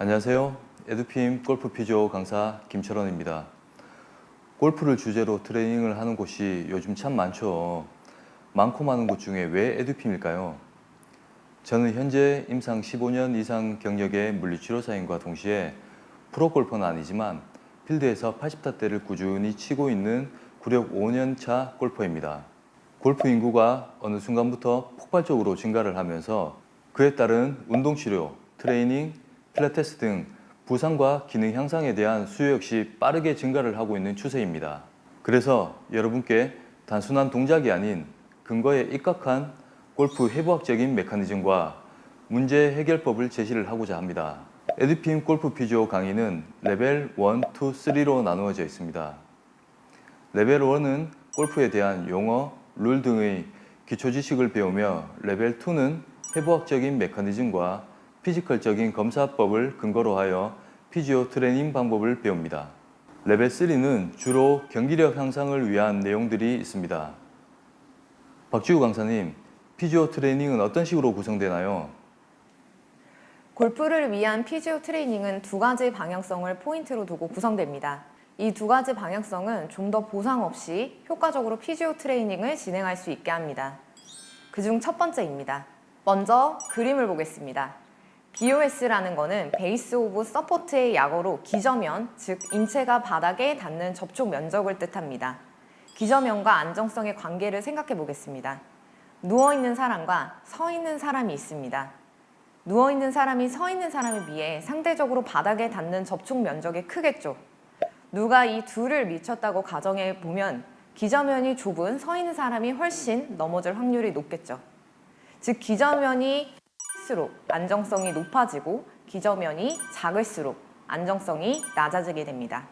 안녕하세요. 에듀핌 골프 피지오 강사 김철원입니다. 골프를 주제로 트레이닝을 하는 곳이 요즘 참 많죠. 많고 많은 곳 중에 왜 에듀핌일까요? 저는 현재 임상 15년 이상 경력의 물리치료사인과 동시에 프로골퍼는 아니지만 필드에서 80타대를 꾸준히 치고 있는 구력 5년 차 골퍼입니다. 골프 인구가 어느 순간부터 폭발적으로 증가를 하면서 그에 따른 운동치료, 트레이닝, 필라테스 등 부상과 기능 향상에 대한 수요 역시 빠르게 증가를 하고 있는 추세입니다. 그래서 여러분께 단순한 동작이 아닌 근거에 입각한 골프 해부학적인 메커니즘과 문제 해결법을 제시를 하고자 합니다. 에듀핌 골프 피지오 강의는 레벨 1, 2, 3로 나누어져 있습니다. 레벨 1은 골프에 대한 용어, 룰 등의 기초 지식을 배우며 레벨 2는 해부학적인 메커니즘과 피지컬적인 검사법을 근거로 하여 피지오 트레이닝 방법을 배웁니다. 레벨 3는 주로 경기력 향상을 위한 내용들이 있습니다. 박지우 강사님, 피지오 트레이닝은 어떤 식으로 구성되나요? 골프를 위한 피지오 트레이닝은 두 가지 방향성을 포인트로 두고 구성됩니다. 이 두 가지 방향성은 좀 더 보상 없이 효과적으로 피지오 트레이닝을 진행할 수 있게 합니다. 그중 첫 번째입니다. 먼저 그림을 보겠습니다. BOS라는 거는 베이스 오브 서포트의 약어로 기저면, 즉 인체가 바닥에 닿는 접촉 면적을 뜻합니다. 기저면과 안정성의 관계를 생각해 보겠습니다. 누워있는 사람과 서있는 사람이 있습니다. 누워있는 사람이 서있는 사람에 비해 상대적으로 바닥에 닿는 접촉 면적이 크겠죠. 누가 이 둘을 미쳤다고 가정해 보면 기저면이 좁은 서있는 사람이 훨씬 넘어질 확률이 높겠죠. 즉 기저면이 클수록 안정성이 높아지고 기저면이 작을수록 안정성이 낮아지게 됩니다.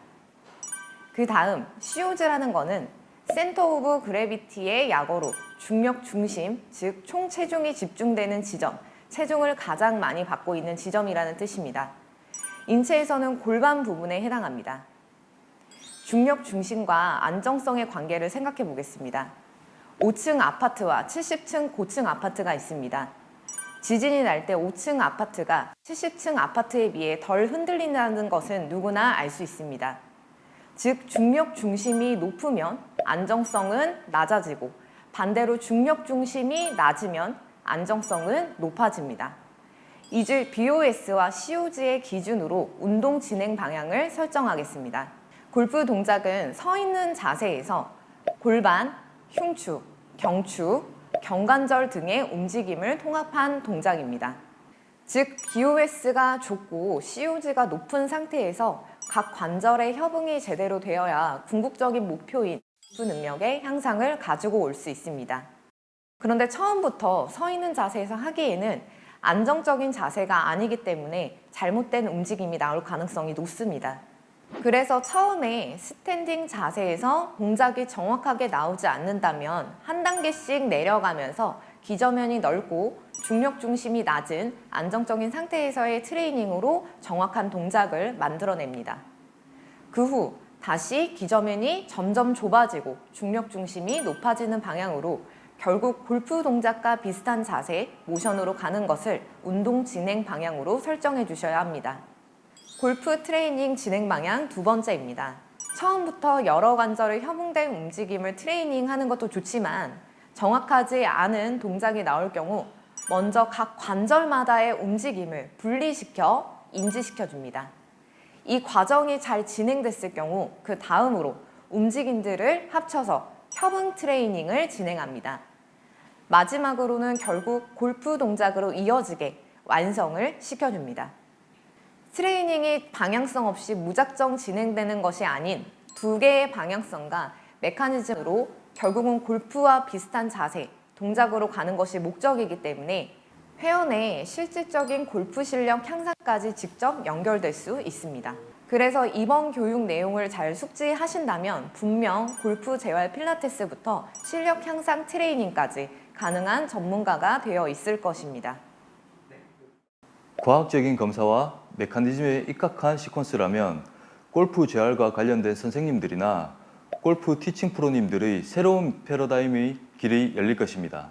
그 다음 COG라는 거는 센터 오브 그래비티의 약어로 중력 중심, 즉 총 체중이 집중되는 지점, 체중을 가장 많이 받고 있는 지점이라는 뜻입니다. 인체에서는 골반 부분에 해당합니다. 중력 중심과 안정성의 관계를 생각해 보겠습니다. 5층 아파트와 70층 고층 아파트가 있습니다. 지진이 날 때 5층 아파트가 70층 아파트에 비해 덜 흔들린다는 것은 누구나 알 수 있습니다. 즉 중력 중심이 높으면 안정성은 낮아지고 반대로 중력 중심이 낮으면 안정성은 높아집니다. 이제 BOS와 COG의 기준으로 운동 진행 방향을 설정하겠습니다. 골프 동작은 서 있는 자세에서 골반, 흉추, 경추, 경관절 등의 움직임을 통합한 동작입니다. 즉 BOS가 좁고 COG가 높은 상태에서 각 관절의 협응이 제대로 되어야 궁극적인 목표인 골프 능력의 향상을 가지고 올 수 있습니다. 그런데 처음부터 서 있는 자세에서 하기에는 안정적인 자세가 아니기 때문에 잘못된 움직임이 나올 가능성이 높습니다. 그래서 처음에 스탠딩 자세에서 동작이 정확하게 나오지 않는다면 한 단계씩 내려가면서 기저면이 넓고 중력 중심이 낮은 안정적인 상태에서의 트레이닝으로 정확한 동작을 만들어냅니다. 그 후 다시 기저면이 점점 좁아지고 중력 중심이 높아지는 방향으로 결국 골프 동작과 비슷한 자세, 모션으로 가는 것을 운동 진행 방향으로 설정해 주셔야 합니다. 골프 트레이닝 진행 방향 두 번째입니다. 처음부터 여러 관절의 협응된 움직임을 트레이닝하는 것도 좋지만 정확하지 않은 동작이 나올 경우 먼저 각 관절마다의 움직임을 분리시켜 인지시켜 줍니다. 이 과정이 잘 진행됐을 경우 그 다음으로 움직임들을 합쳐서 협응 트레이닝을 진행합니다. 마지막으로는 결국 골프 동작으로 이어지게 완성을 시켜줍니다. 트레이닝이 방향성 없이 무작정 진행되는 것이 아닌 두 개의 방향성과 메커니즘으로 결국은 골프와 비슷한 자세, 동작으로 가는 것이 목적이기 때문에 회원의 실질적인 골프 실력 향상까지 직접 연결될 수 있습니다. 그래서 이번 교육 내용을 잘 숙지하신다면 분명 골프 재활 필라테스부터 실력 향상 트레이닝까지 가능한 전문가가 되어 있을 것입니다. 과학적인 검사와 메커니즘에 입각한 시퀀스라면 골프 재활과 관련된 선생님들이나 골프 티칭 프로님들의 새로운 패러다임의 길이 열릴 것입니다.